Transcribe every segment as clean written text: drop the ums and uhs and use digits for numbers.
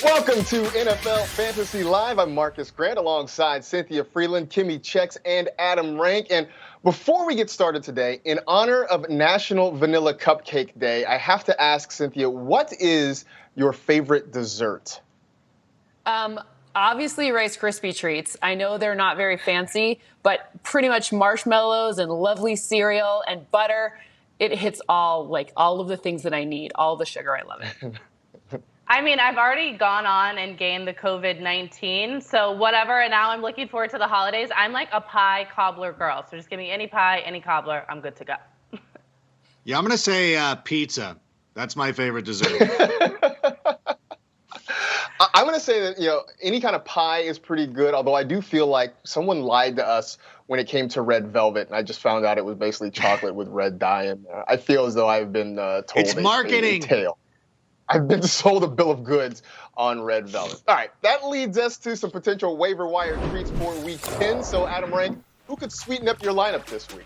Welcome to NFL Fantasy Live. I'm Marcus Grant alongside Cynthia Freeland, Kimmy Chex, and Adam Rank. And before we get started today, in honor of National Vanilla Cupcake Day, I have to ask Cynthia, what is your favorite dessert? Obviously Rice Krispie treats. I know they're not very fancy, but pretty much marshmallows and lovely cereal and butter. It hits all of the things that I need, all the sugar. I love it. I mean, I've already gone on and gained the COVID-19, so whatever, and now I'm looking forward to the holidays. I'm like a pie cobbler girl, so just give me any pie, any cobbler, I'm good to go. Yeah, I'm going to say pizza. That's my favorite dessert. I'm going to say that, any kind of pie is pretty good, although I do feel like someone lied to us when it came to red velvet, and I just found out it was basically chocolate with red dye in there. I feel as though I've been told it's marketing. A tale. I've been sold a bill of goods on red velvet. All right, that leads us to some potential waiver wire treats for week 10. So, Adam Rank, who could sweeten up your lineup this week?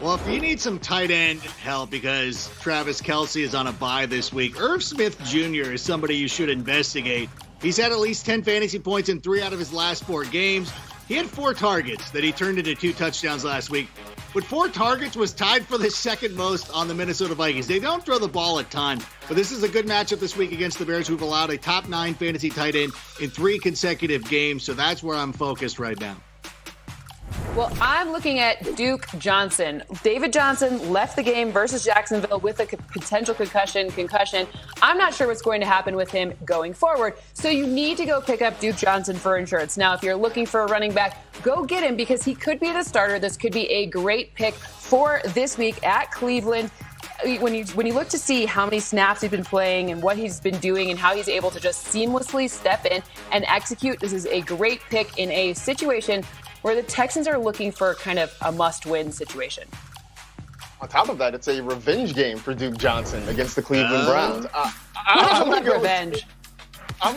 Well, if you need some tight end help because Travis Kelce is on a bye this week, Irv Smith Jr. is somebody you should investigate. He's had at least 10 fantasy points in 3 out of his last 4 games. He had 4 targets that he turned into 2 touchdowns last week. With 4 targets, was tied for the second most on the Minnesota Vikings. They don't throw the ball a ton, but this is a good matchup this week against the Bears, who've allowed a top 9 fantasy tight end in 3 consecutive games. So that's where I'm focused right now. Well, I'm looking at Duke Johnson. David Johnson left the game versus Jacksonville with a potential concussion. I'm not sure what's going to happen with him going forward. So you need to go pick up Duke Johnson for insurance. Now, if you're looking for a running back, go get him because he could be the starter. This could be a great pick for this week at Cleveland. When you look to see how many snaps he's been playing and what he's been doing and how he's able to just seamlessly step in and execute, this is a great pick in a situation where the Texans are looking for kind of a must-win situation. On top of that, it's a revenge game for Duke Johnson against the Cleveland Browns. I'm going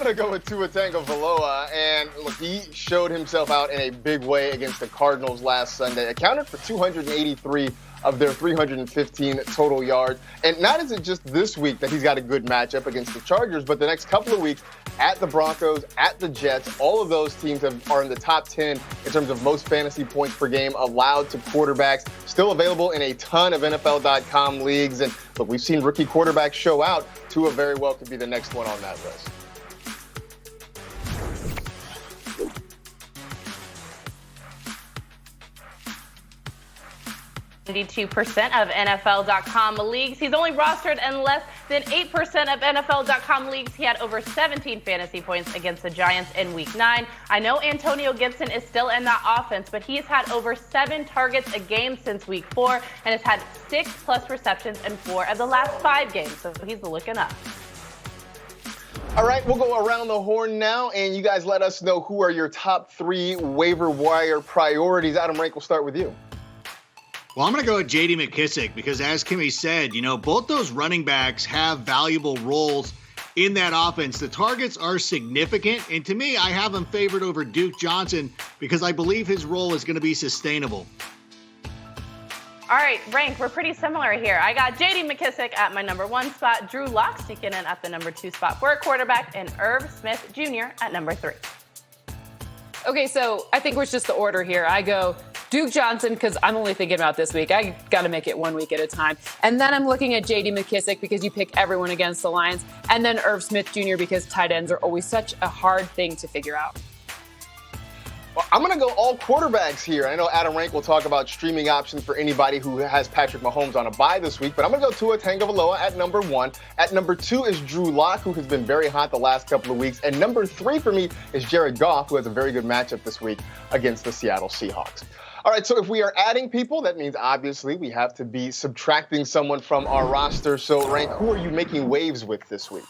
to go with Tua Tagovailoa, and look, he showed himself out in a big way against the Cardinals last Sunday. Accounted for 283 of their 315 total yards. And not is it just this week that he's got a good matchup against the Chargers, but the next couple of weeks at the Broncos, at the Jets, all of those teams are in the top 10 in terms of most fantasy points per game allowed to quarterbacks. Still available in a ton of NFL.com leagues. And look, we've seen rookie quarterbacks show out. Tua very well could be the next one on that list. 92% of NFL.com leagues. He's only rostered in less than 8% of NFL.com leagues. He had over 17 fantasy points against the Giants in Week 9. I know Antonio Gibson is still in that offense, but he's had over 7 targets a game since Week 4 and has had 6+ receptions in 4 of the last 5 games. So he's looking up. All right, we'll go around the horn now, and you guys let us know who are your top 3 waiver wire priorities. Adam Rank, we'll start with you. Well, I'm going to go with J.D. McKissic because, as Kimmy said, both those running backs have valuable roles in that offense. The targets are significant, and to me, I have him favored over Duke Johnson because I believe his role is going to be sustainable. All right, Rank, we're pretty similar here. I got J.D. McKissic at my number 1 spot, Drew Lock sneaking in at the number 2 spot for a quarterback, and Irv Smith Jr. at number 3. Okay, so I think it's just the order here. I go Duke Johnson because I'm only thinking about this week. I got to make it 1 week at a time. And then I'm looking at J.D. McKissic because you pick everyone against the Lions. And then Irv Smith Jr. because tight ends are always such a hard thing to figure out. Well, I'm going to go all quarterbacks here. I know Adam Rank will talk about streaming options for anybody who has Patrick Mahomes on a bye this week, but I'm going to go Tua Tagovailoa at number 1. At number 2 is Drew Lock, who has been very hot the last couple of weeks. And number 3 for me is Jared Goff, who has a very good matchup this week against the Seattle Seahawks. All right, so if we are adding people, that means obviously we have to be subtracting someone from our roster. So, Rank, who are you making waves with this week?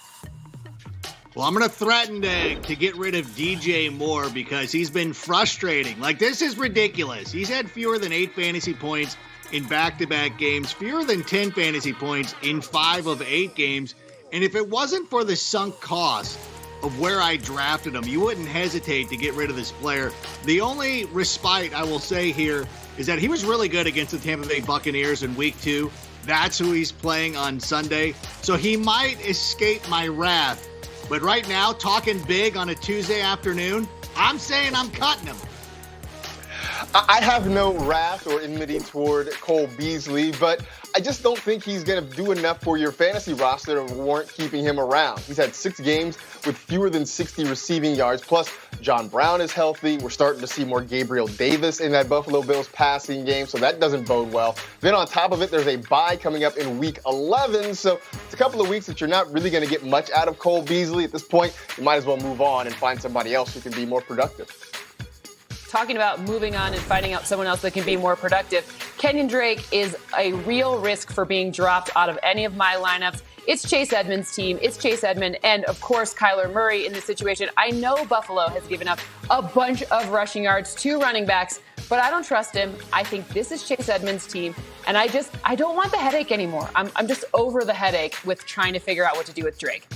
Well, I'm going to threaten to get rid of DJ Moore because he's been frustrating. This is ridiculous. He's had fewer than 8 fantasy points in back-to-back games, fewer than 10 fantasy points in 5 of 8 games. And if it wasn't for the sunk cost of where I drafted him, you wouldn't hesitate to get rid of this player. The only respite I will say here is that he was really good against the Tampa Bay Buccaneers in Week 2. That's who he's playing on Sunday. So he might escape my wrath But right now, talking big on a Tuesday afternoon, I'm saying I'm cutting him. I have no wrath or enmity toward Cole Beasley, but I just don't think he's going to do enough for your fantasy roster to warrant keeping him around. He's had 6 games with fewer than 60 receiving yards. Plus, John Brown is healthy. We're starting to see more Gabriel Davis in that Buffalo Bills passing game, so that doesn't bode well. Then on top of it, there's a bye coming up in Week 11, so it's a couple of weeks that you're not really going to get much out of Cole Beasley. At this point, you might as well move on and find somebody else who can be more productive. Talking about moving on and finding out someone else that can be more productive, Kenyon Drake is a real risk for being dropped out of any of my lineups. It's Chase Edmonds' team. It's Chase Edmonds and, of course, Kyler Murray in this situation. I know Buffalo has given up a bunch of rushing yards to running backs, but I don't trust him. I think this is Chase Edmonds' team, and I don't want the headache anymore. I'm just over the headache with trying to figure out what to do with Drake.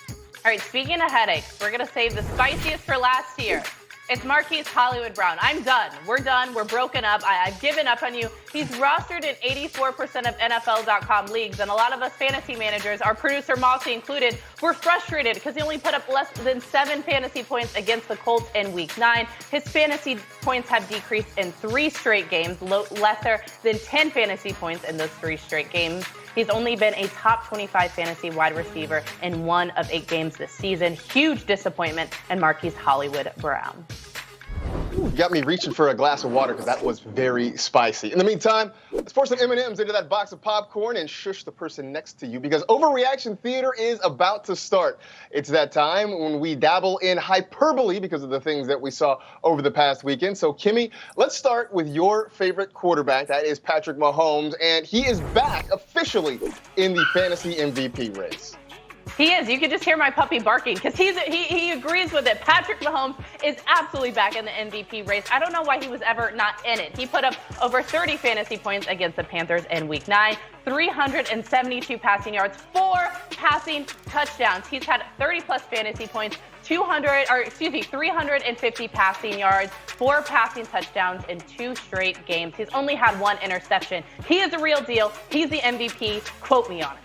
All right, speaking of headaches, we're going to save the spiciest for last year. It's Marquise Hollywood Brown. I'm done. We're done. We're broken up. I've given up on you. He's rostered in 84% of NFL.com leagues, and a lot of us fantasy managers, our producer Mossy included, were frustrated because he only put up less than 7 fantasy points against the Colts in Week 9. His fantasy points have decreased in 3 straight games, lesser than 10 fantasy points in those 3 straight games. He's only been a top 25 fantasy wide receiver in 1 of 8 games this season. Huge disappointment in Marquise Hollywood Brown. You got me reaching for a glass of water because that was very spicy. In the meantime, let's pour some M&Ms into that box of popcorn and shush the person next to you because Overreaction Theater is about to start. It's that time when we dabble in hyperbole because of the things that we saw over the past weekend. So, Kimmy, let's start with your favorite quarterback. That is Patrick Mahomes, and he is back officially in the fantasy MVP race. He is. You can just hear my puppy barking because he agrees with it. Patrick Mahomes is absolutely back in the MVP race. I don't know why he was ever not in it. He put up over 30 fantasy points against the Panthers in Week 9, 372 passing yards, 4 passing touchdowns. He's had 30-plus fantasy points, 350 passing yards, 4 passing touchdowns in 2 straight games. He's only had 1 interception. He is the real deal. He's the MVP. Quote me on it.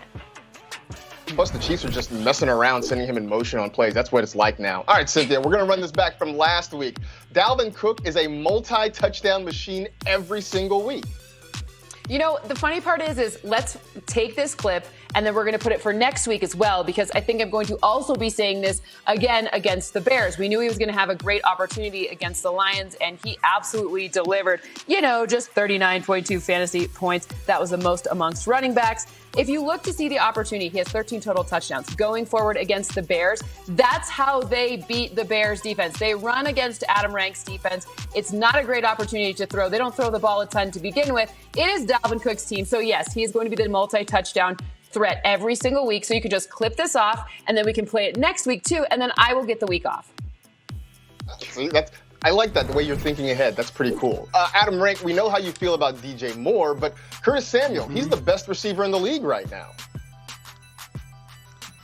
Plus, the Chiefs are just messing around, sending him in motion on plays. That's what it's like now. All right, Cynthia, we're going to run this back from last week. Dalvin Cook is a multi-touchdown machine every single week. You know, the funny part is let's take this clip and then we're going to put it for next week as well, because I think I'm going to also be saying this again against the Bears. We knew he was going to have a great opportunity against the Lions, and he absolutely delivered, just 39.2 fantasy points. That was the most amongst running backs. If you look to see the opportunity, he has 13 total touchdowns. Going forward against the Bears, that's how they beat the Bears defense. They run against Adam Rank's defense. It's not a great opportunity to throw. They don't throw the ball a ton to begin with. It is Dalvin Cook's team. So yes, he is going to be the multi-touchdown threat every single week. So you can just clip this off and then we can play it next week too. And then I will get the week off. See, I like that, the way you're thinking ahead. That's pretty cool. Adam Rank, we know how you feel about DJ Moore, but Curtis Samuel, he's the best receiver in the league right now.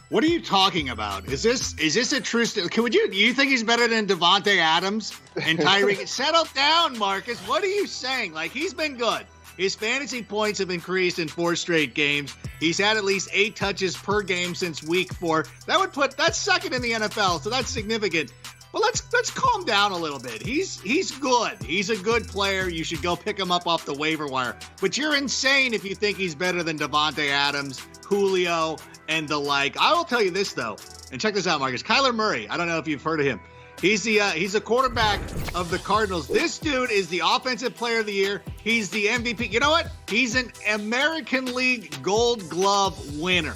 What are you talking about? Is this a true you think he's better than Devontae Adams and Tyreek? Settle down, Marcus. What are you saying? Like, he's been good. His fantasy points have increased in 4 straight games. He's had at least 8 touches per game since week 4. That's second in the NFL, so that's significant. But let's calm down a little bit. He's good. He's a good player. You should go pick him up off the waiver wire. But you're insane if you think he's better than Devontae Adams, Julio, and the like. I will tell you this, though, and check this out, Marcus. Kyler Murray, I don't know if you've heard of him. He's a quarterback of the Cardinals. This dude is the offensive player of the year. He's the MVP. You know what? He's an American League Gold Glove winner.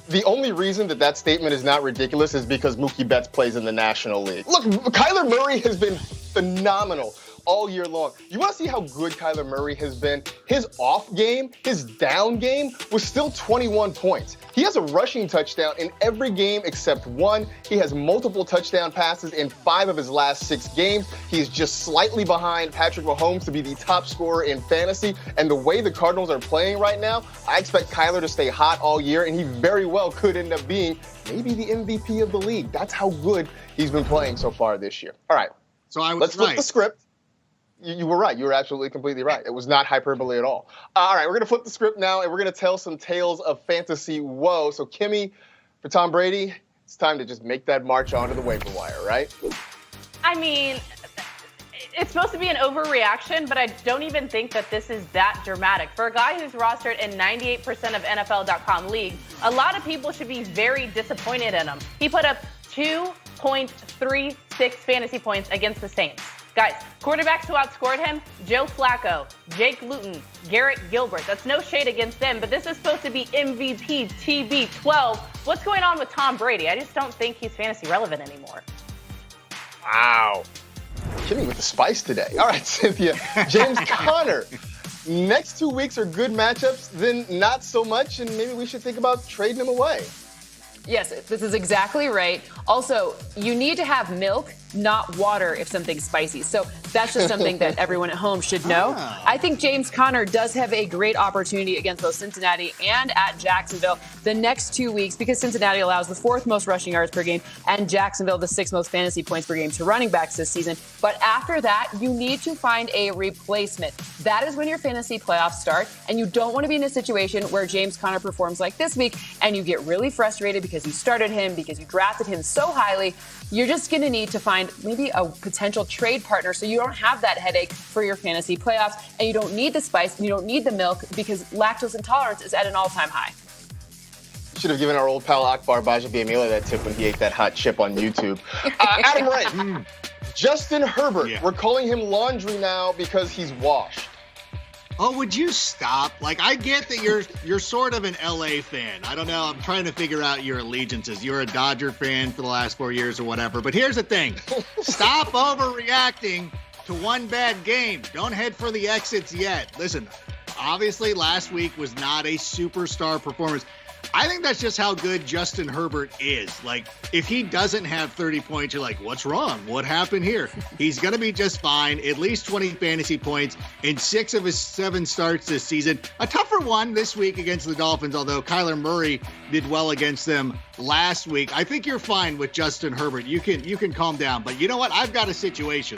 The only reason that statement is not ridiculous is because Mookie Betts plays in the National League. Look, Kyler Murray has been phenomenal all year long. You want to see how good Kyler Murray has been? His off game, his down game was still 21 points. He has a rushing touchdown in every game except 1. He has multiple touchdown passes in 5 of his last 6 games. He's just slightly behind Patrick Mahomes to be the top scorer in fantasy. And the way the Cardinals are playing right now, I expect Kyler to stay hot all year, and he very well could end up being maybe the MVP of the league. That's how good he's been playing so far this year. All right, so let's flip the script. You were right. You were absolutely completely right. It was not hyperbole at all. All right, we're going to flip the script now, and we're going to tell some tales of fantasy woe. So, Kimmy, for Tom Brady, it's time to just make that march onto the waiver wire, right? I mean, it's supposed to be an overreaction, but I don't even think that this is that dramatic. For a guy who's rostered in 98% of NFL.com leagues, a lot of people should be very disappointed in him. He put up 2.36 fantasy points against the Saints. Guys, quarterbacks who outscored him, Joe Flacco, Jake Luton, Garrett Gilbert. That's no shade against them, but this is supposed to be MVP TB12. What's going on with Tom Brady? I just don't think he's fantasy relevant anymore. Wow. Kimmy with the spice today. All right, Cynthia. James Conner. Next 2 weeks are good matchups, then not so much, and maybe we should think about trading him away. Yes, this is exactly right. Also, you need to have milk, not water, if something's spicy. So that's just something that everyone at home should know. I think James Conner does have a great opportunity against both Cincinnati and at Jacksonville the next 2 weeks, because Cincinnati allows the 4th most rushing yards per game and Jacksonville the 6th most fantasy points per game to running backs this season. But after that, you need to find a replacement. That is when your fantasy playoffs start, and you don't want to be in a situation where James Conner performs like this week and you get really frustrated because you started him, because you drafted him so highly. You're just going to need to find maybe a potential trade partner so you don't have that headache for your fantasy playoffs, and you don't need the spice and you don't need the milk because lactose intolerance is at an all-time high. Should have given our old pal Akbar Bajabiamila that tip when he ate that hot chip on YouTube. Adam Wright, Justin Herbert. Yeah. We're calling him laundry now because he's washed. Oh, would you stop? Like, I get that you're sort of an LA fan. I don't know. I'm trying to figure out your allegiances. You're a Dodger fan for the last 4 years or whatever. But here's the thing. Stop overreacting to one bad game. Don't head for the exits yet. Listen, obviously last week was not a superstar performance. I think that's just how good Justin Herbert is. Like, if he doesn't have 30 points, you're like, what's wrong? What happened here? He's going to be just fine. At least 20 fantasy points in 6 of his 7 starts this season. A tougher one this week against the Dolphins, although Kyler Murray did well against them last week. I think you're fine with Justin Herbert. You can calm down. But you know what? I've got a situation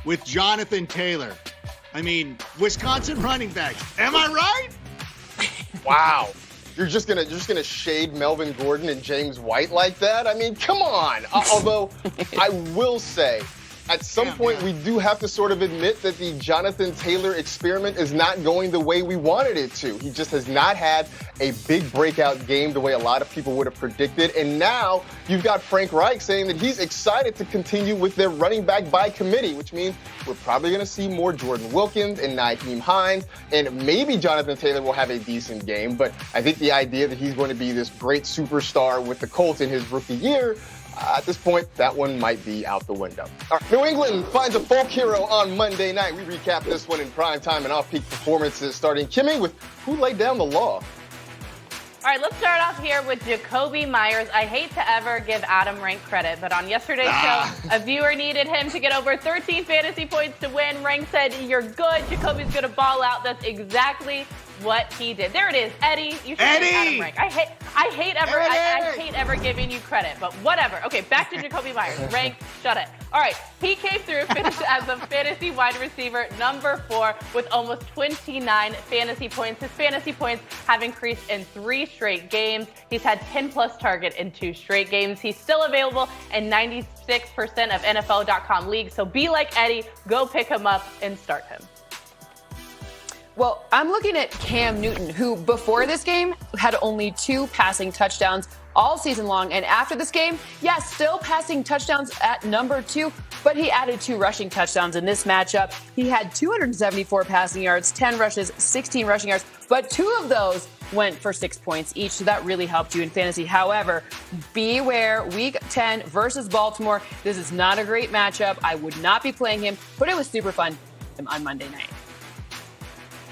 with Jonathan Taylor. I mean, Wisconsin running backs. Am I right? Wow. You're just gonna shade Melvin Gordon and James White like that? I mean, come on. Although I will say, at some point we do have to sort of admit that the Jonathan Taylor experiment is not going the way we wanted it to. He just has not had a big breakout game the way a lot of people would have predicted. And now you've got Frank Reich saying that he's excited to continue with their running back by committee, which means we're probably going to see more Jordan Wilkins and Nyheim Hines, and maybe Jonathan Taylor will have a decent game. But I think the idea that he's going to be this great superstar with the Colts in his rookie year, at this point, that one might be out the window. All right, New England finds a folk hero on Monday night. We recap this one in prime time and off-peak performances, starting Kimmy with who laid down the law. All right, let's start off here with Jacoby Myers. I hate to ever give Adam Rank credit, but on yesterday's show, a viewer needed him to get over 13 fantasy points to win. Rank said, you're good. Jacoby's going to ball out. That's exactly what he did. There it is. Eddie, you should say Adam Rank. I hate ever giving you credit, but whatever. Okay, back to Jacoby Myers. Rank, shut it. All right, he came through, finished as a fantasy wide receiver number 4 with almost 29 fantasy points. His fantasy points have increased in 3 straight games. He's had 10-plus target in 2 straight games. He's still available in 96% of NFL.com leagues, so be like Eddie, go pick him up and start him. Well, I'm looking at Cam Newton, who before this game had only 2 passing touchdowns all season long. And after this game, still passing touchdowns at number 2, but he added 2 rushing touchdowns in this matchup. He had 274 passing yards, 10 rushes, 16 rushing yards, but 2 of those went for 6 points each. So that really helped you in fantasy. However, beware, week 10 versus Baltimore. This is not a great matchup. I would not be playing him, but it was super fun on Monday night.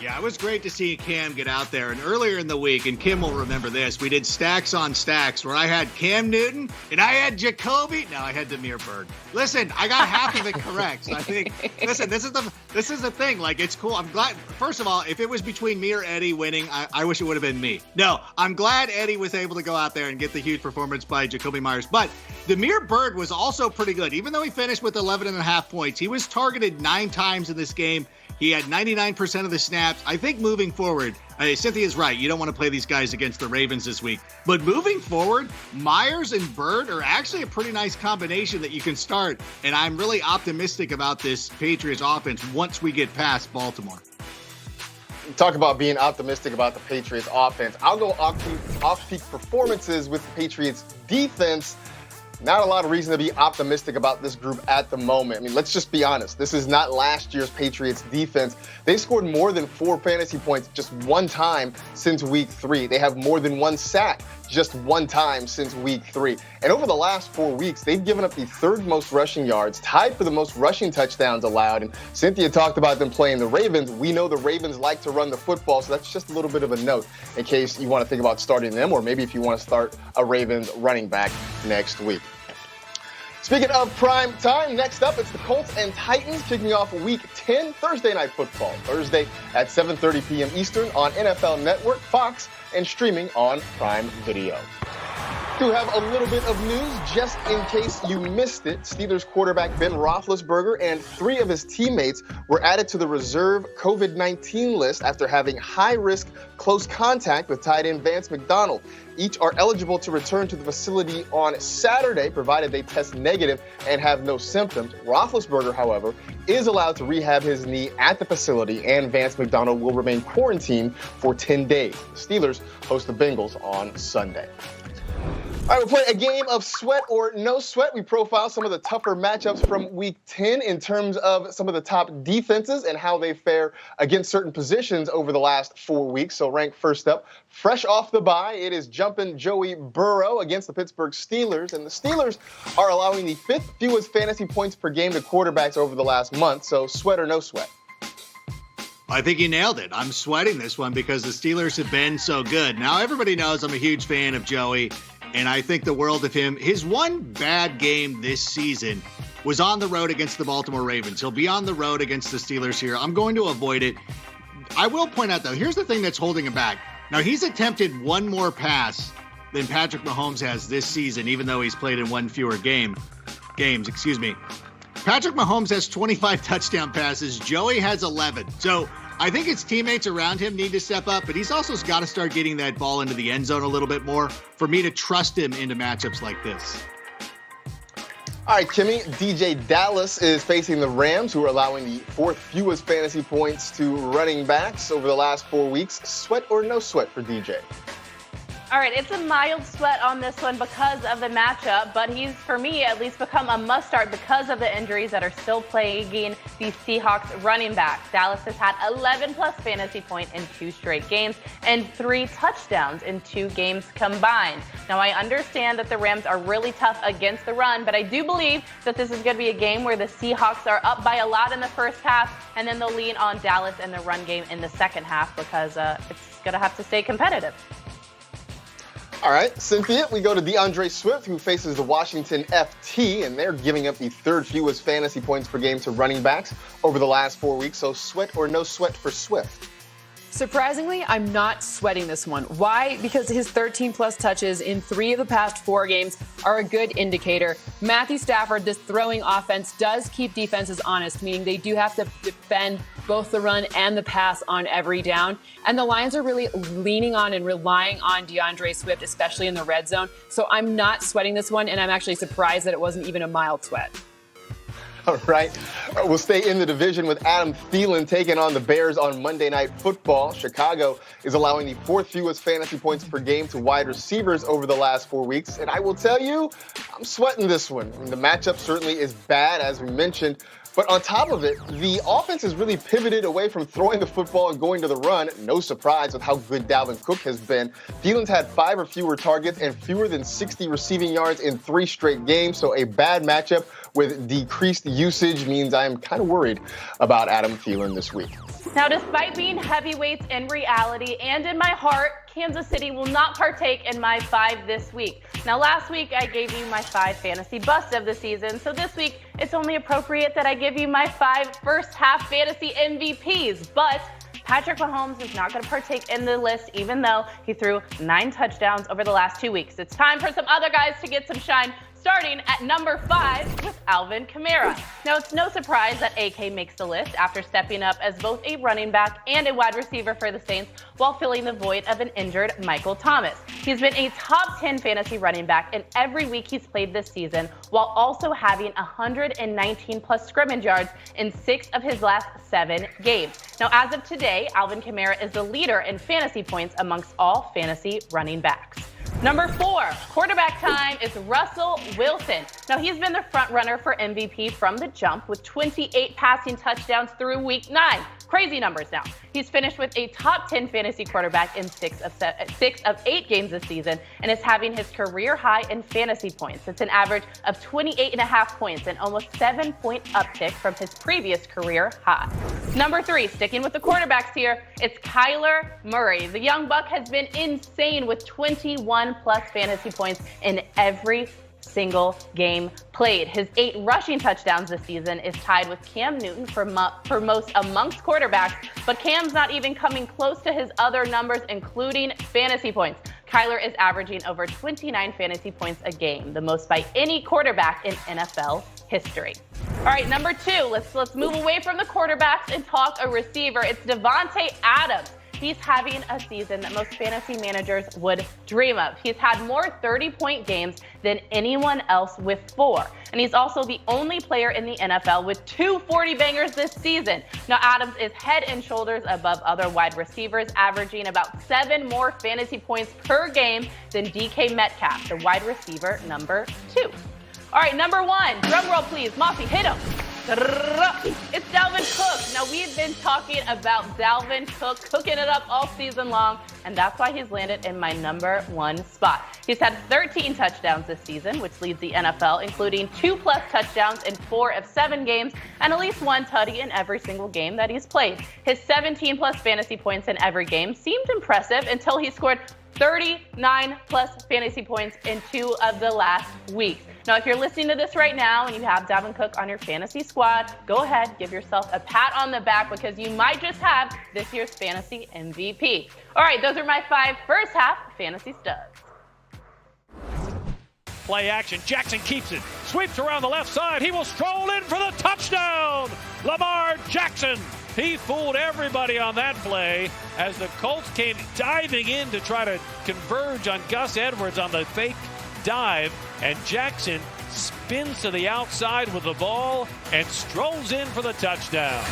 Yeah, it was great to see Cam get out there. And earlier in the week, and Kim will remember this, we did stacks on stacks where I had Cam Newton and I had Jacoby. No, I had Demir Bird. Listen, I got half of it correct. So I think, listen, this is the thing. Like, it's cool. I'm glad. First of all, if it was between me or Eddie winning, I wish it would have been me. No, I'm glad Eddie was able to go out there and get the huge performance by Jacoby Myers. But Demir Bird was also pretty good. Even though he finished with 11.5 points, he was targeted 9 times in this game. He had 99% of the snaps. I think moving forward, Cynthia's right. You don't want to play these guys against the Ravens this week. But moving forward, Myers and Bird are actually a pretty nice combination that you can start. And I'm really optimistic about this Patriots offense once we get past Baltimore. Talk about being optimistic about the Patriots offense. I'll go off-peak performances with the Patriots defense. Not a lot of reason to be optimistic about this group at the moment. I mean, let's just be honest. This is not last year's Patriots defense. They scored more than 4 fantasy points just one time since week 3. They have more than 1 sack just one time since week 3. And over the last 4 weeks, they've given up the 3rd most rushing yards, tied for the most rushing touchdowns allowed. And Cynthia talked about them playing the Ravens. We know the Ravens like to run the football, so that's just a little bit of a note in case you want to think about starting them, or maybe if you want to start a Ravens running back next week. Speaking of prime time, next up, it's the Colts and Titans kicking off Week 10 Thursday Night Football. Thursday at 7:30 p.m. Eastern on NFL Network, Fox, and streaming on Prime Video. Do have a little bit of news just in case you missed it. Steelers quarterback Ben Roethlisberger and 3 of his teammates were added to the reserve COVID-19 list after having high-risk close contact with tight end Vance McDonald. Each are eligible to return to the facility on Saturday, provided they test negative and have no symptoms. Roethlisberger, however, is allowed to rehab his knee at the facility, and Vance McDonald will remain quarantined for 10 days. The Steelers host the Bengals on Sunday. All right, we'll play a game of sweat or no sweat. We profile some of the tougher matchups from Week 10 in terms of some of the top defenses and how they fare against certain positions over the last 4 weeks. So rank first up, fresh off the bye, it is jumping Joey Burrow against the Pittsburgh Steelers. And the Steelers are allowing the 5th fewest fantasy points per game to quarterbacks over the last month. So sweat or no sweat? I think you nailed it. I'm sweating this one because the Steelers have been so good. Now, everybody knows I'm a huge fan of Joey, and I think the world of him. His one bad game this season was on the road against the Baltimore Ravens. He'll be on the road against the Steelers here. I'm going to avoid it. I will point out, though, here's the thing that's holding him back. Now, he's attempted one more pass than Patrick Mahomes has this season, even though he's played in one fewer games. Patrick Mahomes has 25 touchdown passes. Joey has 11. So I think his teammates around him need to step up, but he's also got to start getting that ball into the end zone a little bit more for me to trust him into matchups like this. All right, Kimmy, DJ Dallas is facing the Rams, who are allowing the 4th fewest fantasy points to running backs over the last 4 weeks. Sweat or no sweat for DJ? All right, it's a mild sweat on this one because of the matchup, but he's, for me, at least become a must-start because of the injuries that are still plaguing the Seahawks running back. Dallas has had 11-plus fantasy points in 2 straight games and 3 touchdowns in 2 games combined. Now, I understand that the Rams are really tough against the run, but I do believe that this is going to be a game where the Seahawks are up by a lot in the first half, and then they'll lean on Dallas and the run game in the second half because it's going to have to stay competitive. All right, Cynthia, we go to DeAndre Swift, who faces the Washington FT, and they're giving up the 3rd fewest fantasy points per game to running backs over the last 4 weeks. So sweat or no sweat for Swift? Surprisingly, I'm not sweating this one. Why? Because his 13-plus touches in 3 of the past 4 games are a good indicator. Matthew Stafford, this throwing offense, does keep defenses honest, meaning they do have to defend both the run and the pass on every down. And the Lions are really leaning on and relying on DeAndre Swift, especially in the red zone. So I'm not sweating this one, and I'm actually surprised that it wasn't even a mild sweat. All right. We'll stay in the division with Adam Thielen taking on the Bears on Monday Night Football. Chicago is allowing the 4th fewest fantasy points per game to wide receivers over the last 4 weeks. And I will tell you, I'm sweating this one. I mean, the matchup certainly is bad, as we mentioned. But on top of it, the offense has really pivoted away from throwing the football and going to the run. No surprise with how good Dalvin Cook has been. Thielen's had 5 or fewer targets and fewer than 60 receiving yards in 3 straight games. So a bad matchup with decreased usage means I'm kind of worried about Adam Thielen this week. Now, despite being heavyweights in reality and in my heart, Kansas City will not partake in my 5 this week. Now, last week I gave you my 5 fantasy busts of the season, so this week it's only appropriate that I give you my 5 first-half fantasy MVPs. But Patrick Mahomes is not going to partake in the list, even though he threw 9 touchdowns over the last 2 weeks. It's time for some other guys to get some shine, starting at number 5 with Alvin Kamara. Now, it's no surprise that AK makes the list after stepping up as both a running back and a wide receiver for the Saints while filling the void of an injured Michael Thomas. He's been a top 10 fantasy running back in every week he's played this season, while also having 119 plus scrimmage yards in 6 of his last 7 games. Now, as of today, Alvin Kamara is the leader in fantasy points amongst all fantasy running backs. Number 4, quarterback time, is Russell Wilson. Now, he's been the front runner for MVP from the jump with 28 passing touchdowns through week 9. Crazy numbers now. He's finished with a top 10 fantasy quarterback in 6 of 8 games this season and is having his career high in fantasy points. It's an average of 28.5 points and almost 7-point uptick from his previous career high. Number 3, sticking with the quarterbacks here, it's Kyler Murray. The young buck has been insane with 21 plus fantasy points in every single game played. His 8 rushing touchdowns this season is tied with Cam Newton for most amongst quarterbacks, but Cam's not even coming close to his other numbers, including fantasy points. Kyler is averaging over 29 fantasy points a game, the most by any quarterback in NFL history. All right, number 2, let's move away from the quarterbacks and talk a receiver. It's Devontae Adams. He's having a season that most fantasy managers would dream of. He's had more 30-point games than anyone else with 4. And he's also the only player in the NFL with 2 40-bangers this season. Now, Adams is head and shoulders above other wide receivers, averaging about 7 more fantasy points per game than DK Metcalf, the wide receiver number 2. All right, number 1, drum roll please. Mossy, hit him. It's Dalvin Cook. Now, we've been talking about Dalvin Cook cooking it up all season long, and that's why he's landed in my number 1 spot. He's had 13 touchdowns this season, which leads the NFL, including 2+ touchdowns in 4 of 7 games and at least 1 tutty in every single game that he's played. His 17+ fantasy points in every game seemed impressive until he scored 39 plus fantasy points in 2 of the last weeks. Now, if you're listening to this right now and you have Dalvin Cook on your fantasy squad, go ahead, give yourself a pat on the back because you might just have this year's fantasy MVP. All right, those are my 5 first half fantasy studs. Play action. Jackson keeps it. Sweeps around the left side. He will stroll in for the touchdown. Lamar Jackson. He fooled everybody on that play as the Colts came diving in to try to converge on Gus Edwards on the fake dive. And Jackson spins to the outside with the ball and strolls in for the touchdown.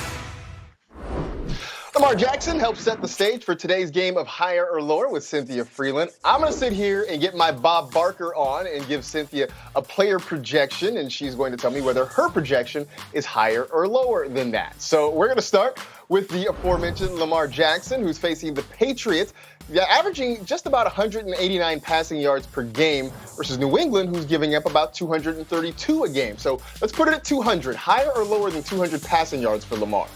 Lamar Jackson helped set the stage for today's game of Higher or Lower with Cynthia Freeland. I'm going to sit here and get my Bob Barker on and give Cynthia a player projection, and she's going to tell me whether her projection is higher or lower than that. So we're going to start with the aforementioned Lamar Jackson, who's facing the Patriots, averaging just about 189 passing yards per game versus New England, who's giving up about 232 a game. So let's put it at 200. Higher or lower than 200 passing yards for Lamar?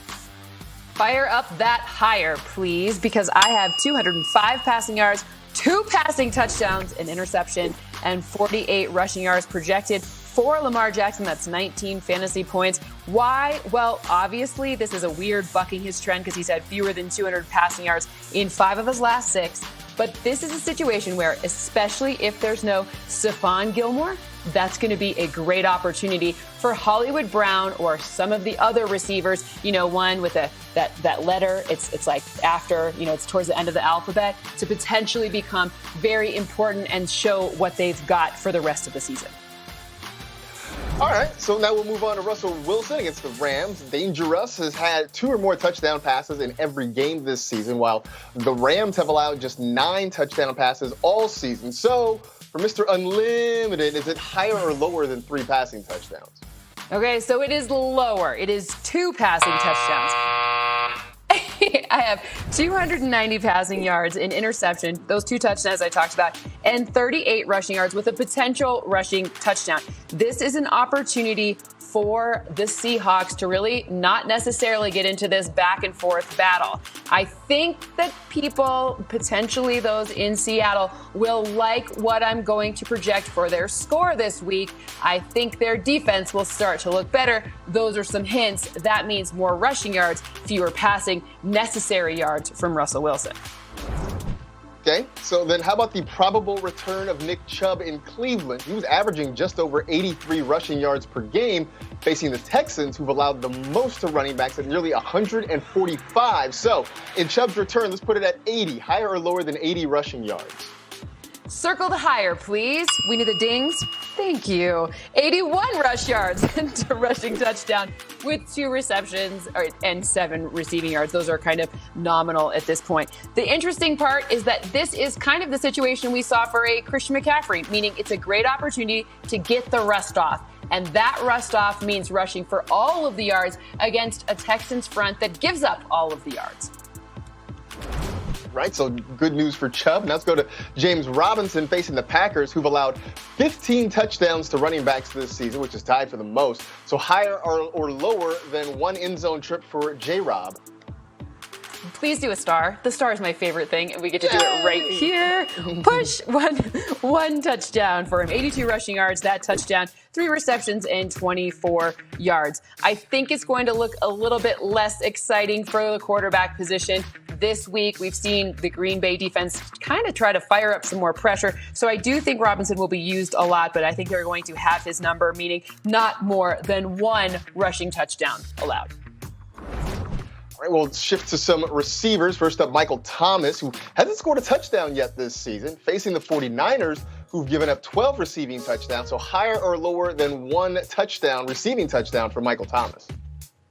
Fire up that higher, please, because I have 205 passing yards, 2 passing touchdowns, an interception, and 48 rushing yards projected for Lamar Jackson. That's 19 fantasy points. Why? Well, obviously, this is a weird bucking his trend because he's had fewer than 200 passing yards in 5 of his last 6. But this is a situation where, especially if there's no Stephon Gilmore, that's going to be a great opportunity for Hollywood Brown or some of the other receivers, one with that letter, it's like after, it's towards the end of the alphabet, to potentially become very important and show what they've got for the rest of the season. All right, so now we'll move on to Russell Wilson against the Rams. Dangerous has had 2 or more touchdown passes in every game this season, while the Rams have allowed just 9 touchdown passes all season. So for Mr. Unlimited, is it higher or lower than 3 passing touchdowns? Okay, so it is lower. It is 2 passing touchdowns. I have 290 passing yards, an interception, those 2 touchdowns I talked about, and 38 rushing yards with a potential rushing touchdown. This is an opportunity for the Seahawks to really not necessarily get into this back and forth battle. I think that people, potentially those in Seattle, will like what I'm going to project for their score this week. I think their defense will start to look better. Those are some hints. That means more rushing yards, fewer passing, necessary yards from Russell Wilson. Okay, so then how about the probable return of Nick Chubb in Cleveland? He was averaging just over 83 rushing yards per game, facing the Texans, who've allowed the most to running backs at nearly 145. So in Chubb's return, let's put it at 80, higher or lower than 80 rushing yards. Circle the higher, please. We need the dings. Thank you. 81 rush yards and a rushing touchdown with 2 receptions and 7 receiving yards. Those are kind of nominal at this point. The interesting part is that this is kind of the situation we saw for a Christian McCaffrey, meaning it's a great opportunity to get the rust off. And that rust off means rushing for all of the yards against a Texans front that gives up all of the yards. Right, so good news for Chubb. Now let's go to James Robinson facing the Packers, who've allowed 15 touchdowns to running backs this season, which is tied for the most. So higher or lower than 1 end zone trip for J-Rob. Please do a star. The star is my favorite thing, and we get to do it right here. Push one touchdown for him. 82 rushing yards, that touchdown, 3 receptions and 24 yards. I think it's going to look a little bit less exciting for the quarterback position. This week, we've seen the Green Bay defense kind of try to fire up some more pressure. So I do think Robinson will be used a lot, but I think they're going to have his number, meaning not more than 1 rushing touchdown allowed. All right, we'll shift to some receivers. First up, Michael Thomas, who hasn't scored a touchdown yet this season, facing the 49ers, who've given up 12 receiving touchdowns. So higher or lower than 1 receiving touchdown for Michael Thomas.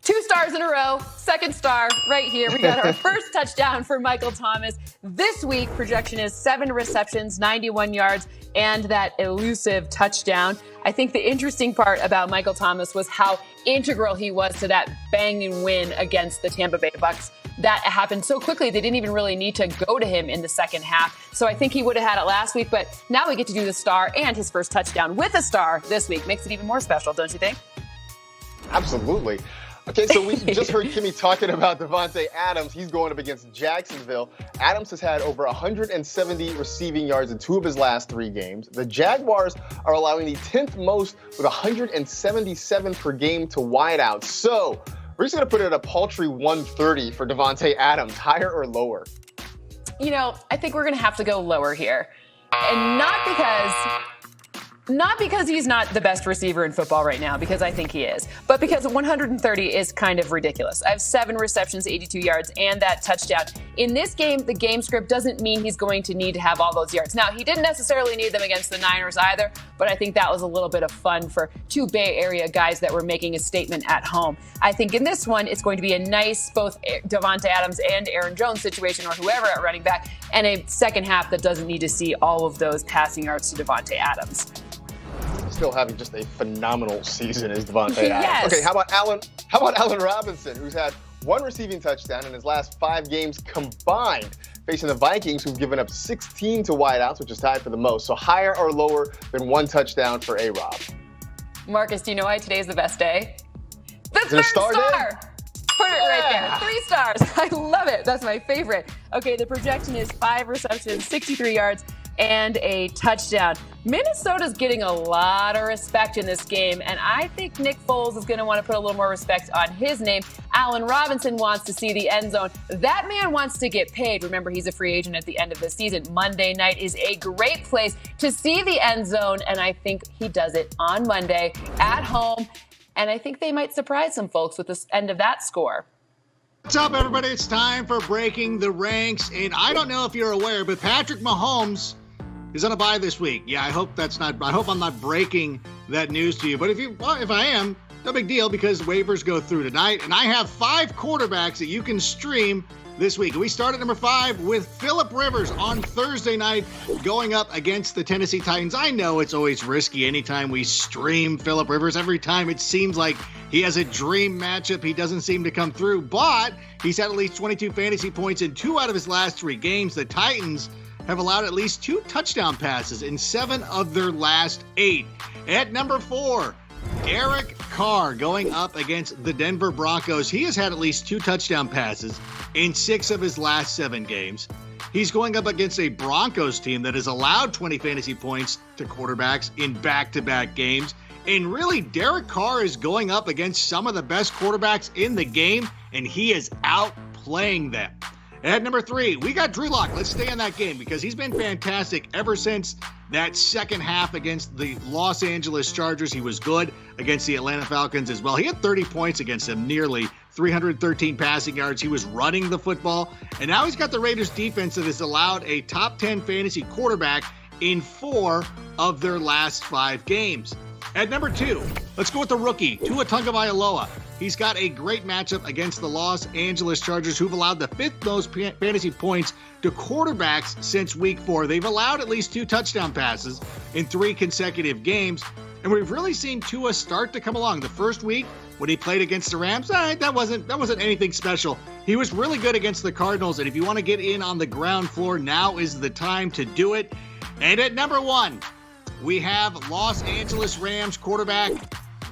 2 stars in a row. Second star right here. We got our first touchdown for Michael Thomas. This week, projection is 7 receptions, 91 yards, and that elusive touchdown. I think the interesting part about Michael Thomas was how integral he was to that banging win against the Tampa Bay Bucks. That happened so quickly, they didn't even really need to go to him in the second half. So I think he would have had it last week, but now we get to do the star and his first touchdown with a star this week. Makes it even more special, don't you think? Absolutely. Okay, so we just heard Kimmy talking about Davante Adams. He's going up against Jacksonville. Adams has had over 170 receiving yards in 2 of his last 3 games. The Jaguars are allowing the 10th most with 177 per game to wideouts. So we're just going to put it at a paltry 130 for Davante Adams, higher or lower? You know, I think we're going to have to go lower here. And not because he's not the best receiver in football right now, because I think he is, but because 130 is kind of ridiculous. I have 7 receptions, 82 yards, and that touchdown. In this game, the game script doesn't mean he's going to need to have all those yards. Now, he didn't necessarily need them against the Niners either, but I think that was a little bit of fun for 2 Bay Area guys that were making a statement at home. I think in this one, it's going to be a nice both Davante Adams and Aaron Jones situation, or whoever at running back, and a second half that doesn't need to see all of those passing yards to Davante Adams. Still having just a phenomenal season is Davante Adams. Yes. Okay, how about Allen Robinson, who's had 1 receiving touchdown in his last 5 games combined, facing the Vikings, who've given up 16 to wideouts, which is tied for the most. So higher or lower than 1 touchdown for A-Rob? Marcus, do you know why today is the best day? The Is it a third star star! day? Put it right there. 3 stars. I love it. That's my favorite. Okay, the projection is 5 receptions, 63 yards, and a touchdown. Minnesota's getting a lot of respect in this game, and I think Nick Foles is going to want to put a little more respect on his name. Allen Robinson wants to see the end zone. That man wants to get paid. Remember, he's a free agent at the end of the season. Monday night is a great place to see the end zone, and I think he does it on Monday at home, and I think they might surprise some folks with the end of that score. What's up, everybody? It's time for Breaking the Ranks, and I don't know if you're aware, but Patrick Mahomes is on a bye this week. Yeah, I hope I'm not breaking that news to you. But if I am, no big deal, because waivers go through tonight. And I have 5 quarterbacks that you can stream this week. We start at number 5 with Phillip Rivers on Thursday night going up against the Tennessee Titans. I know it's always risky anytime we stream Phillip Rivers. Every time it seems like he has a dream matchup, he doesn't seem to come through. But he's had at least 22 fantasy points in 2 out of his last 3 games. The Titans have allowed at least 2 touchdown passes in 7 of their last 8. At number 4, Derek Carr going up against the Denver Broncos. He has had at least 2 touchdown passes in 6 of his last 7 games. He's going up against a Broncos team that has allowed 20 fantasy points to quarterbacks in back-to-back games. And really, Derek Carr is going up against some of the best quarterbacks in the game, and he is outplaying them. At number 3, we got Drew Lock. Let's stay on that game because he's been fantastic ever since that second half against the Los Angeles Chargers. He was good against the Atlanta Falcons as well. He had 30 points against them, nearly 313 passing yards. He was running the football. And now he's got the Raiders defense that has allowed a top 10 fantasy quarterback in 4 of their last 5 games. At number 2, let's go with the rookie, Tua Tagovailoa. He's got a great matchup against the Los Angeles Chargers, who've allowed the 5th most fantasy points to quarterbacks since week 4. They've allowed at least 2 touchdown passes in 3 consecutive games. And we've really seen Tua start to come along. The first week, when he played against the Rams, that wasn't anything special. He was really good against the Cardinals. And if you want to get in on the ground floor, now is the time to do it. And at number 1, we have Los Angeles Rams quarterback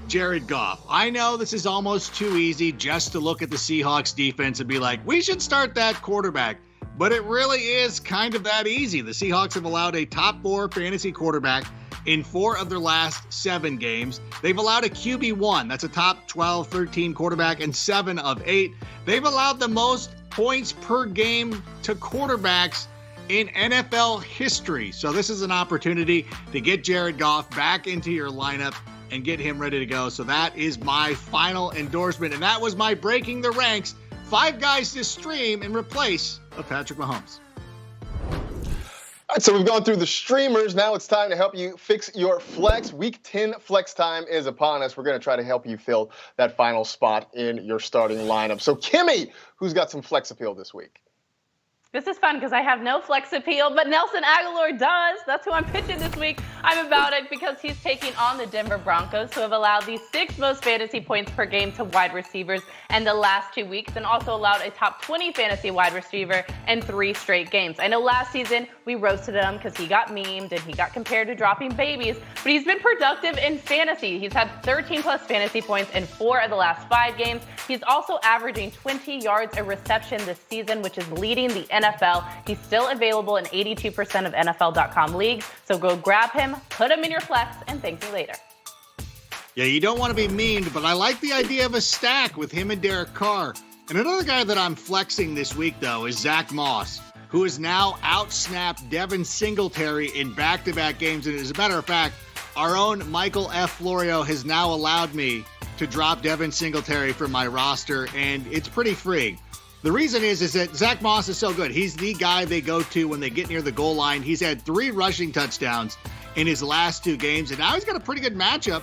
Jared Goff. I know this is almost too easy just to look at the Seahawks defense and be like, we should start that quarterback. But it really is kind of that easy. The Seahawks have allowed a top 4 fantasy quarterback in 4 of their last 7 games. They've allowed a QB1, that's a top 12, 13 quarterback, in 7 of 8. They've allowed the most points per game to quarterbacks in NFL history. So this is an opportunity to get Jared Goff back into your lineup and get him ready to go. So that is my final endorsement. And that was my Breaking the Ranks, 5 guys to stream in replace of Patrick Mahomes. All right, so we've gone through the streamers. Now it's time to help you fix your flex. Week 10 flex time is upon us. We're going to try to help you fill that final spot in your starting lineup. So Kimmy, who's got some flex appeal this week? This is fun because I have no flex appeal, but Nelson Aguilar does. That's who I'm pitching this week. I'm about it because he's taking on the Denver Broncos, who have allowed the 6th most fantasy points per game to wide receivers in the last 2 weeks, and also allowed a top 20 fantasy wide receiver in 3 straight games. I know last season we roasted him because he got memed and he got compared to dropping babies, but he's been productive in fantasy. He's had 13 plus fantasy points in 4 of the last 5 games. He's also averaging 20 yards a reception this season, which is leading the NFL. He's still available in 82% of NFL.com leagues. So go grab him, put him in your flex, and thank me later. Yeah, you don't want to be memed, but I like the idea of a stack with him and Derek Carr. And another guy that I'm flexing this week, though, is Zach Moss, who has now outsnapped Devin Singletary in back-to-back games. And as a matter of fact, our own Michael F. Florio has now allowed me to drop Devin Singletary from my roster, and it's pretty free. The reason is that Zach Moss is so good. He's the guy they go to when they get near the goal line. He's had 3 rushing touchdowns in his last 2 games, and now he's got a pretty good matchup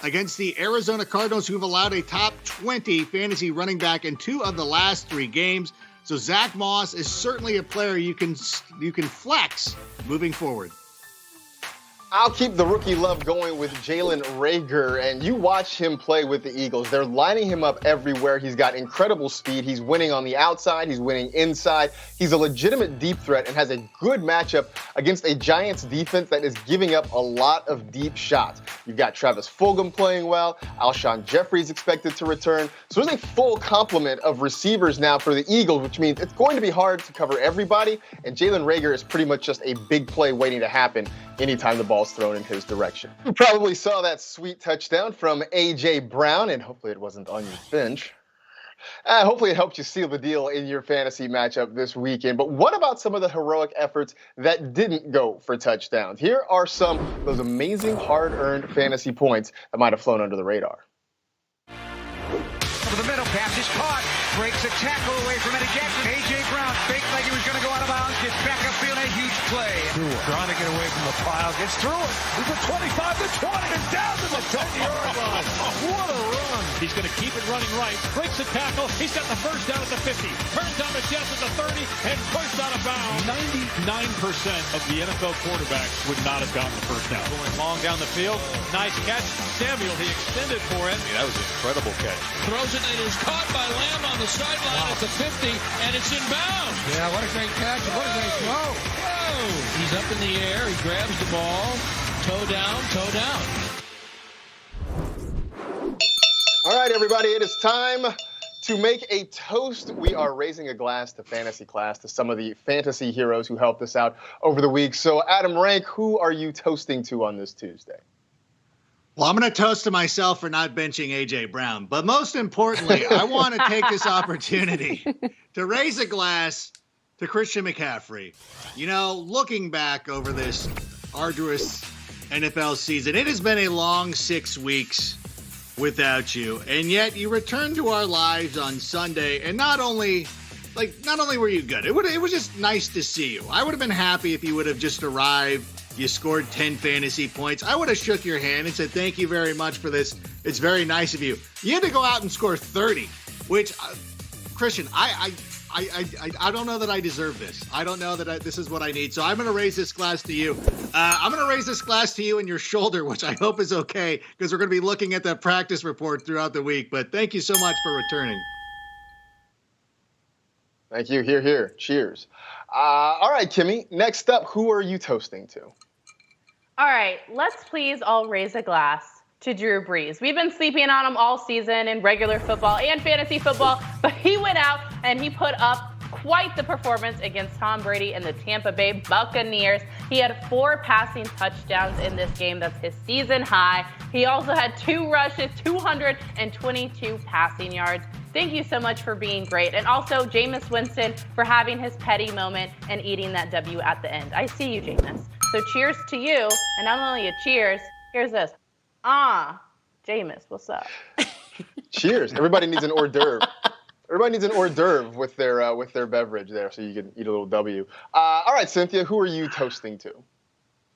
against the Arizona Cardinals, who've allowed a top 20 fantasy running back in 2 of the last 3 games. So Zach Moss is certainly a player you can flex moving forward. I'll keep the rookie love going with Jalen Reagor, and you watch him play with the Eagles. They're lining him up everywhere. He's got incredible speed. He's winning on the outside. He's winning inside. He's a legitimate deep threat and has a good matchup against a Giants defense that is giving up a lot of deep shots. You've got Travis Fulgham playing well. Alshon Jeffrey's expected to return. So there's a full complement of receivers now for the Eagles, which means it's going to be hard to cover everybody, and Jalen Reagor is pretty much just a big play waiting to happen anytime the ball's thrown in his direction. You probably saw that sweet touchdown from A.J. Brown, and hopefully it wasn't on your bench. Hopefully it helped you seal the deal in your fantasy matchup this weekend. But what about some of the heroic efforts that didn't go for touchdowns? Here are some of those amazing hard-earned fantasy points that might have flown under the radar. Over the middle, pass is caught, breaks a tackle away from Eddie Jackson. A.J. Brown faked like he was going to go out of bounds, gets back upfield, a huge play. Trying to get away from the pile, gets through it. He's at 25 to 20 and down to the 10-yard line. What a run. He's going to keep it running right, breaks the tackle. He's got the first down at the 50, turns down the Jets at the 30, and pushed out of bounds. 99% of the NFL quarterbacks would not have gotten the first down. Going long down the field, nice catch. Samuel, he extended for it. That was an incredible catch. Throws it and it is caught by Lamb on the sideline at the 50, and it's inbound. Yeah, what a great catch. What a great throw. Whoa! He's up in the air. He grabs the ball. Toe down, toe down. All right, everybody, it is time to make a toast. We are raising a glass to fantasy class, to some of the fantasy heroes who helped us out over the week. So, Adam Rank, who are you toasting to on this Tuesday? Well, I'm going to toast to myself for not benching A.J. Brown. But most importantly, I want to take this opportunity to raise a glass to Christian McCaffrey. You know, looking back over this arduous NFL season, it has been a long 6 weeks without you, and yet you returned to our lives on Sunday, and not only were you good, it was just nice to see you. I would have been happy if you would have just arrived, you scored 10 fantasy points. I would have shook your hand and said, thank you very much for this. It's very nice of you. You had to go out and score 30, which, Christian, I don't know that I deserve this. I don't know that this is what I need. So I'm going to raise this glass to you. I'm going to raise this glass to you in your shoulder, which I hope is okay, because we're going to be looking at that practice report throughout the week. But thank you so much for returning. Thank you. Hear, hear. Cheers. All right, Kimmy, next up, who are you toasting to? All right, let's please all raise a glass to Drew Brees. We've been sleeping on him all season in regular football and fantasy football, but he went out and he put up quite the performance against Tom Brady and the Tampa Bay Buccaneers. He had 4 passing touchdowns in this game. That's his season high. He also had 2 rushes, 222 passing yards. Thank you so much for being great. And also Jameis Winston for having his petty moment and eating that W at the end. I see you, Jameis. So cheers to you. And not only a cheers, here's this. Jameis, what's up? Cheers. Everybody needs an hors d'oeuvre. Everybody needs an hors d'oeuvre with their beverage there, so you can eat a little W. All right, Cynthia, who are you toasting to?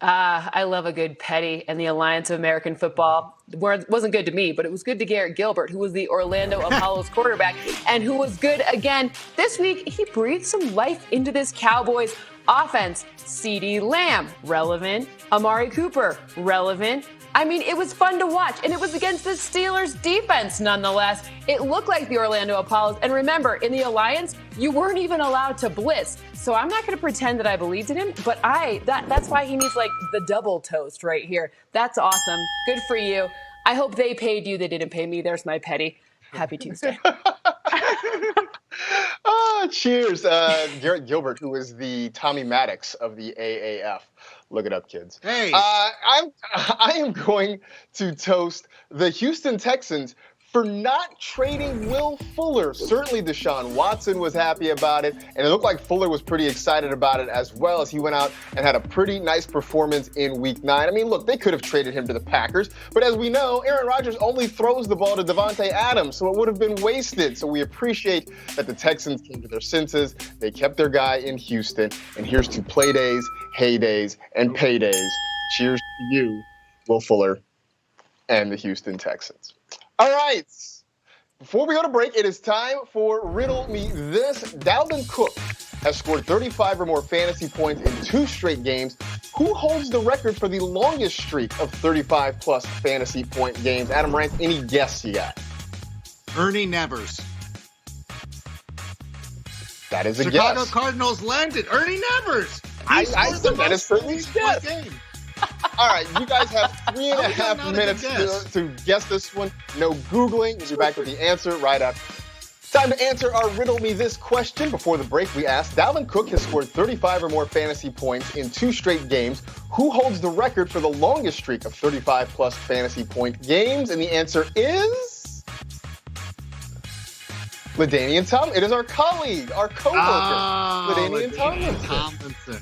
I love a good petty, and the Alliance of American Football wasn't good to me, but it was good to Garrett Gilbert, who was the Orlando Apollos quarterback, and who was good again. This week, he breathed some life into this Cowboys offense. CeeDee Lamb, relevant. Amari Cooper, relevant. I mean, it was fun to watch, and it was against the Steelers' defense, nonetheless. It looked like the Orlando Apollos. And remember, in the Alliance, you weren't even allowed to blitz. So I'm not going to pretend that I believed in him, but that's why he needs, like, the double toast right here. That's awesome. Good for you. I hope they paid you. They didn't pay me. There's my petty. Happy Tuesday. Cheers. Garrett Gilbert, who is the Tommy Maddox of the AAF. Look it up, kids. Hey. I am going to toast the Houston Texans for not trading Will Fuller. Certainly Deshaun Watson was happy about it, and it looked like Fuller was pretty excited about it as well, as he went out and had a pretty nice performance in Week 9. I mean, look, they could have traded him to the Packers, but as we know, Aaron Rodgers only throws the ball to Devontae Adams, so it would have been wasted. So we appreciate that the Texans came to their senses. They kept their guy in Houston, and here's to play days, heydays, and paydays. Cheers to you, Will Fuller, and the Houston Texans. All right. Before we go to break, it is time for Riddle Me This. Dalvin Cook has scored 35 or more fantasy points in 2 straight games. Who holds the record for the longest streak of 35-plus fantasy point games? Adam Rance, any guess you got? Ernie Nevers. That is a Chicago guess. Cardinals landed. Ernie Nevers. I said that is certainly a guess. All right, you guys have 3.5 minutes to guess this one. No Googling. We'll be back with the answer right after. Time to answer our Riddle Me This question. Before the break, we asked, Dalvin Cook has scored 35 or more fantasy points in 2 straight games. Who holds the record for the longest streak of 35-plus fantasy point games? And the answer is LaDainian Tomlinson. It is our colleague, our coworker, LaDainian Tomlinson.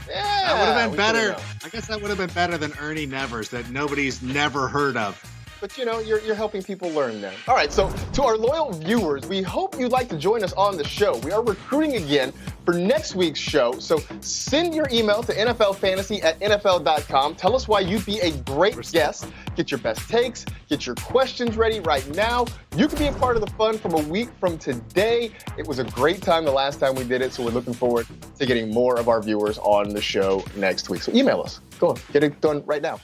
Yeah, that would have been better. I guess that would have been better than Ernie Nevers, that nobody's never heard of. But, you know, you're helping people learn there. All right, so to our loyal viewers, we hope you'd like to join us on the show. We are recruiting again for next week's show. So send your email to nflfantasy@nfl.com. Tell us why you'd be a great guest. Get your best takes. Get your questions ready right now. You can be a part of the fun from a week from today. It was a great time the last time we did it, so we're looking forward to getting more of our viewers on the show next week. So email us. Go on, get it done right now.